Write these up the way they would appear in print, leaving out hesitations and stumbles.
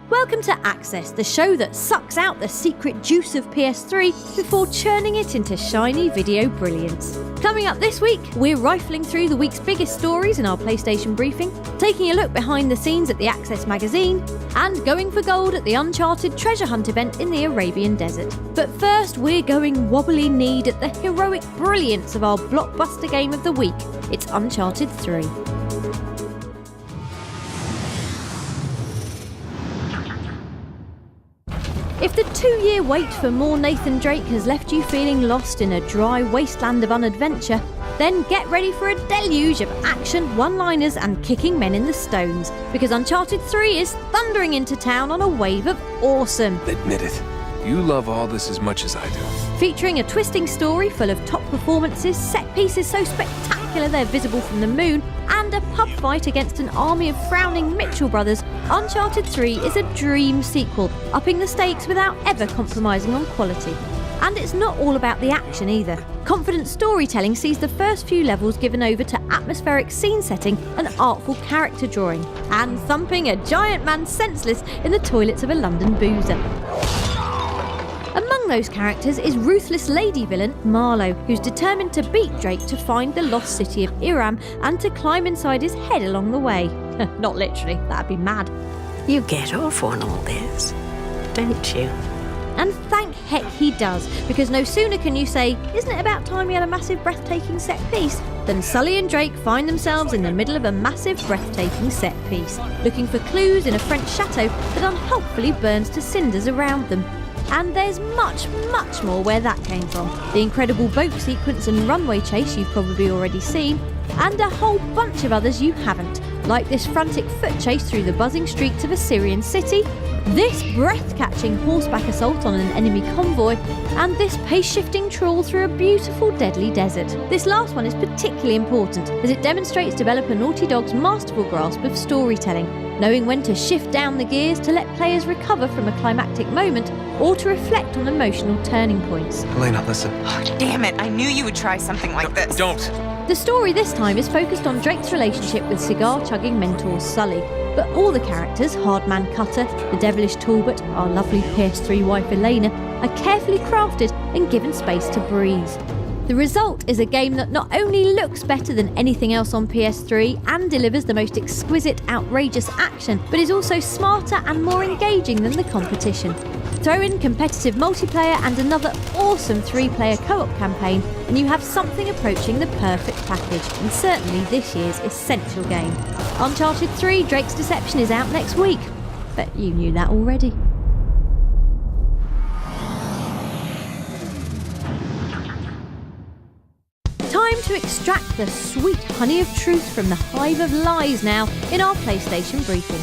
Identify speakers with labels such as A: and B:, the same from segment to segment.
A: Welcome to Access, the show that sucks out the secret juice of PS3 before churning it into shiny video brilliance. Coming up this week, we're rifling through the week's biggest stories in our PlayStation briefing, taking a look behind the scenes at the Access magazine, and going for gold at the Uncharted treasure hunt event in the Arabian desert. But first, we're going wobbly-kneed at the heroic brilliance of our blockbuster game of the week. It's Uncharted 3. If the 2-year wait for more Nathan Drake has left you feeling lost in a dry wasteland of unadventure, then get ready for a deluge of action, one-liners and kicking men in the stones, because Uncharted 3 is thundering into town on a wave of awesome.
B: Admit it, you love all this as much as I do.
A: Featuring a twisting story full of top performances, set pieces so spectacular they're visible from the moon, and a pub fight against an army of frowning Mitchell brothers, Uncharted 3 is a dream sequel, upping the stakes without ever compromising on quality. And it's not all about the action either. Confident storytelling sees the first few levels given over to atmospheric scene setting and artful character drawing, and thumping a giant man senseless in the toilets of a London boozer. Among those characters is ruthless lady villain Marlowe, who's determined to beat Drake to find the lost city of Iram and to climb inside his head along the way. Not literally, that'd be mad.
C: You get off on all this, don't you?
A: And thank heck he does, because no sooner can you say, isn't it about time we had a massive breathtaking set piece, than Sully and Drake find themselves in the middle of a massive breathtaking set piece, looking for clues in a French chateau that unhelpfully burns to cinders around them. And there's much, much more where that came from. The incredible boat sequence and runway chase you've probably already seen, and a whole bunch of others you haven't, like this frantic foot chase through the buzzing streets of a Syrian city, this breath-catching horseback assault on an enemy convoy, and this pace-shifting trawl through a beautiful deadly desert. This last one is particularly important, as it demonstrates developer Naughty Dog's masterful grasp of storytelling, knowing when to shift down the gears to let players recover from a climactic moment, or to reflect on emotional turning points.
B: Elena, listen.
D: Oh, damn it, I knew you would try something like this.
B: Don't!
A: The story this time is focused on Drake's relationship with cigar-chugging mentor Sully, but all the characters, Hardman Cutter, the devilish Talbot, our lovely PS3 wife Elena, are carefully crafted and given space to breathe. The result is a game that not only looks better than anything else on PS3 and delivers the most exquisite, outrageous action, but is also smarter and more engaging than the competition. Throw in competitive multiplayer and another awesome 3-player co-op campaign, and you have something approaching the perfect package, and certainly this year's essential game. Uncharted 3 Drake's Deception is out next week, but you knew that already. Time to extract the sweet honey of truth from the hive of lies now in our PlayStation briefing.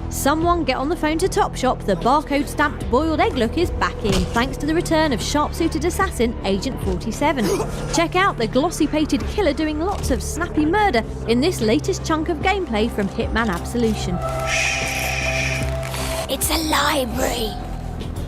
A: Someone get on the phone to Topshop, the barcode-stamped boiled egg look is back in, thanks to the return of sharp-suited assassin Agent 47. Check out the glossy-pated killer doing lots of snappy murder in this latest chunk of gameplay from Hitman Absolution.
E: It's a library.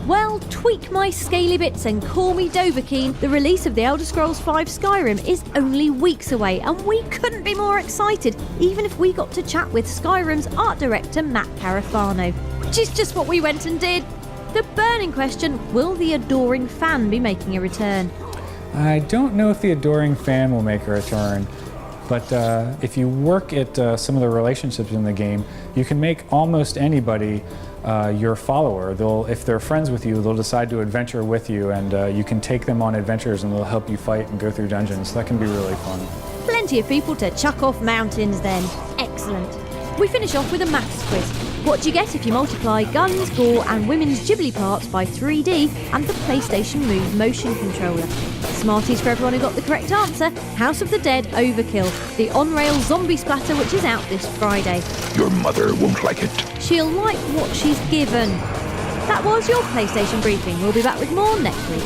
A: Well, tweak my scaly bits and call me Dovahkiin, the release of The Elder Scrolls V Skyrim is only weeks away, and we couldn't be more excited, even if we got to chat with Skyrim's art director Matt Carafano, which is just what we went and did. The burning question, will the adoring fan be making a return?
F: I don't know if the adoring fan will make a return, but if you work at some of the relationships in the game, you can make almost anybody your follower. If they're friends with you, they'll decide to adventure with you, and you can take them on adventures and they'll help you fight and go through dungeons. So that can be really fun.
A: Plenty of people to chuck off mountains then. Excellent. We finish off with a maths quiz. What do you get if you multiply guns, gore and women's ghibli parts by 3D and the PlayStation Move motion controller? Smarties for everyone who got the correct answer. House of the Dead Overkill, the on-rail zombie splatter which is out this Friday.
G: Your mother won't like it.
A: She'll like what she's given. That was your PlayStation briefing. We'll be back with more next week.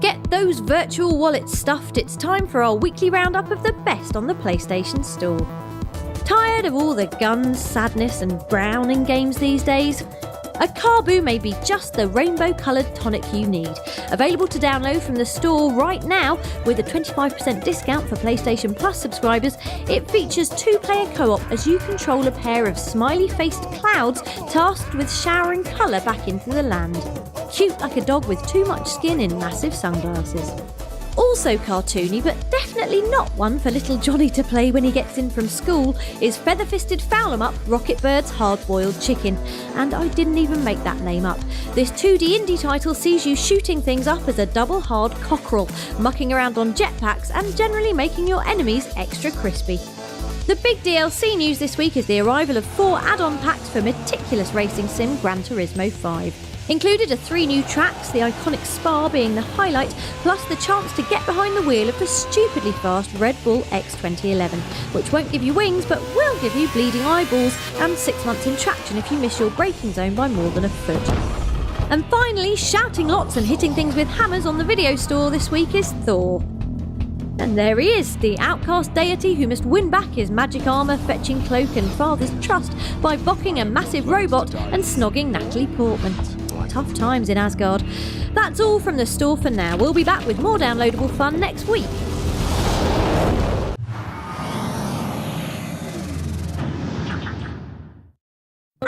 A: Get those virtual wallets stuffed. It's time for our weekly roundup of the best on the PlayStation Store. Tired Tired of all the guns, sadness and brown in games these days? A Carbu may be just the rainbow-coloured tonic you need. Available to download from the store right now with a 25% discount for PlayStation Plus subscribers, it features 2-player co-op as you control a pair of smiley-faced clouds tasked with showering colour back into the land. Cute like a dog with too much skin in massive sunglasses. Also cartoony, but definitely not one for little Johnny to play when he gets in from school, is Feather-Fisted Foul-'em-Up Rocket Bird's Hard-Boiled Chicken. And I didn't even make that name up. This 2D indie title sees you shooting things up as a double-hard cockerel, mucking around on jetpacks and generally making your enemies extra crispy. The big DLC news this week is the arrival of 4 add-on packs for meticulous racing sim Gran Turismo 5. Included are 3 new tracks, the iconic Spa being the highlight, plus the chance to get behind the wheel of the stupidly fast Red Bull X 2011, which won't give you wings but will give you bleeding eyeballs and 6 months in traction if you miss your braking zone by more than a foot. And finally, shouting lots and hitting things with hammers on the video store this week is Thor. And there he is, the outcast deity who must win back his magic armour, fetching cloak and father's trust by bocking a massive robot and snogging Natalie Portman. Tough times in Asgard. That's all from the store for now. We'll be back with more downloadable fun next week.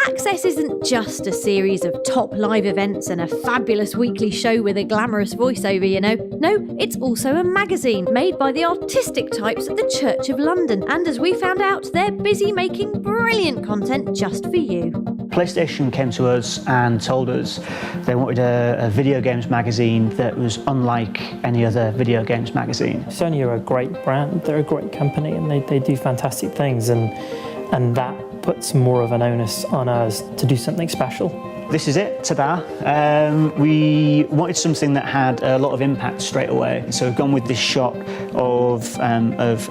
A: Access isn't just a series of top live events and a fabulous weekly show with a glamorous voiceover, you know. No, it's also a magazine made by the artistic types at the Church of London. And as we found out, they're busy making brilliant content just for you.
E: PlayStation came to us and told us they wanted a video games magazine that was unlike any other video games magazine.
H: Sony are a great brand, they're a great company, and they do fantastic things, and that puts more of an onus on us to do something special.
E: This is it, ta-da. We wanted something that had a lot of impact straight away. So we've gone with this shot of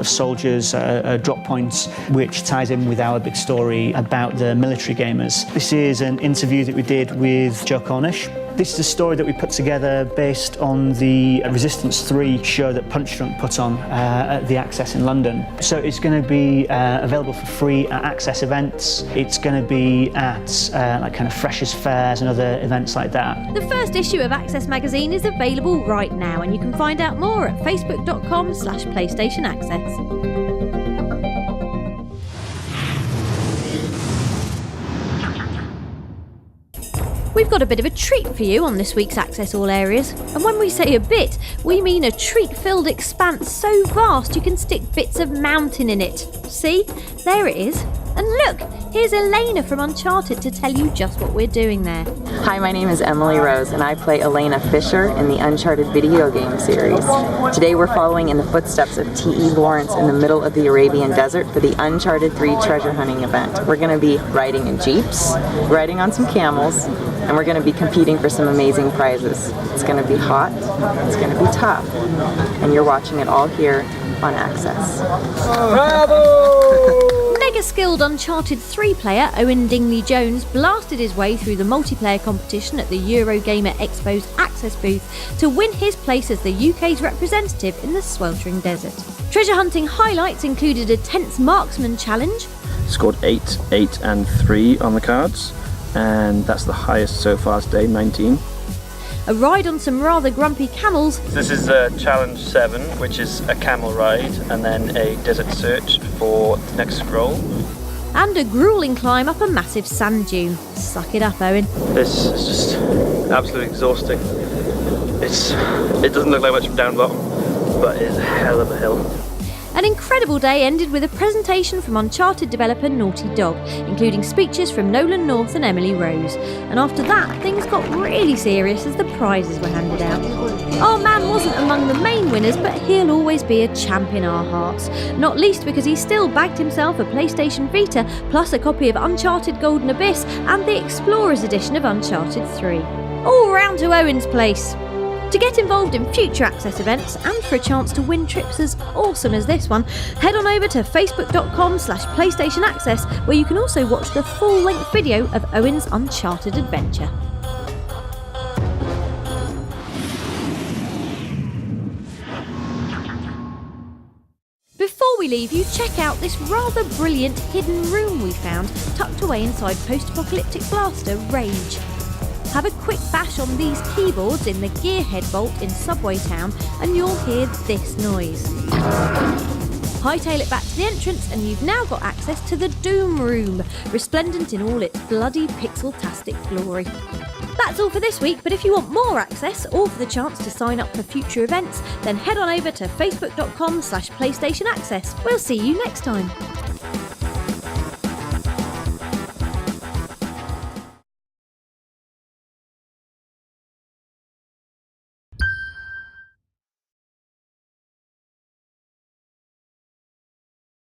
E: soldiers, drop points, which ties in with our big story about the military gamers. This is an interview that we did with Joe Cornish. This is a story that we put together based on the Resistance 3 show that Punch Drunk put on at the Access in London. So it's going to be available for free at Access events. It's going to be at like kind of Freshers fairs and other events like that.
A: The first issue of Access magazine is available right now, and you can find out more at facebook.com/PlayStation Access. We've got a bit of a treat for you on this week's Access All Areas. And when we say a bit, we mean a treat-filled expanse so vast you can stick bits of mountain in it. See? There it is. And look, here's Elena from Uncharted to tell you just what we're doing there.
I: Hi, my name is Emily Rose, and I play Elena Fisher in the Uncharted video game series. Today we're following in the footsteps of T.E. Lawrence in the middle of the Arabian desert for the Uncharted 3 treasure hunting event. We're going to be riding in jeeps, riding on some camels, and we're going to be competing for some amazing prizes. It's going to be hot, it's going to be tough, and you're watching it all here on Access.
A: Bravo! Mega-skilled Uncharted 3 player Owen Dingley-Jones blasted his way through the multiplayer competition at the Eurogamer Expo's Access booth to win his place as the UK's representative in the sweltering desert. Treasure hunting highlights included a tense marksman challenge.
J: Scored 8, 8 and 3 on the cards, and that's the highest so far today, 19.
A: A ride on some rather grumpy camels.
J: This is challenge 7, which is a camel ride, and then a desert search for the next scroll.
A: And a grueling climb up a massive sand dune. Suck it up, Owen.
J: This is just absolutely exhausting. It doesn't look like much from down bottom, but it's a hell of a hill.
A: An incredible day ended with a presentation from Uncharted developer Naughty Dog, including speeches from Nolan North and Emily Rose. And after that, things got really serious as the prizes were handed out. Our man wasn't among the main winners, but he'll always be a champ in our hearts. Not least because he still bagged himself a PlayStation Vita, plus a copy of Uncharted Golden Abyss and the Explorers edition of Uncharted 3. All round to Owen's place. To get involved in future Access events and for a chance to win trips as awesome as this one, head on over to facebook.com/PlayStation Access, where you can also watch the full-length video of Owen's Uncharted adventure. Before we we leave you, check out this rather brilliant hidden room we found tucked away inside post-apocalyptic blaster Rage. Have a quick bash on these keyboards in the Gearhead Vault in Subway Town and you'll hear this noise. Hightail it back to the entrance and you've now got access to the Doom Room, resplendent in all its bloody pixel-tastic glory. That's all for this week, but if you want more access or for the chance to sign up for future events, then head on over to facebook.com/PlayStation Access. We'll see you next time.